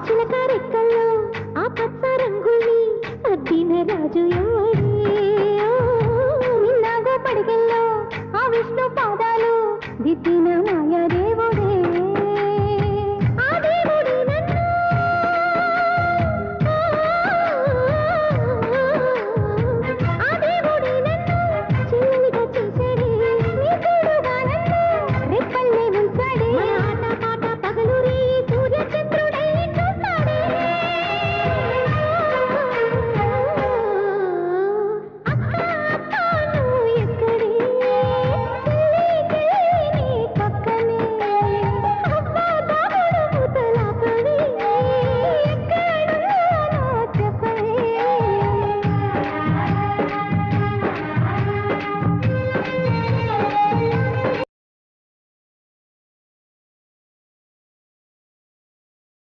చిలక రెక్కల్లో ఆ పచ్చ రంగుల్ని అద్దిన రాజు ఎవడే నిన్నాగో పడగల్లో ఆ విష్ణు పాదాలు దిద్దిన మాయాదే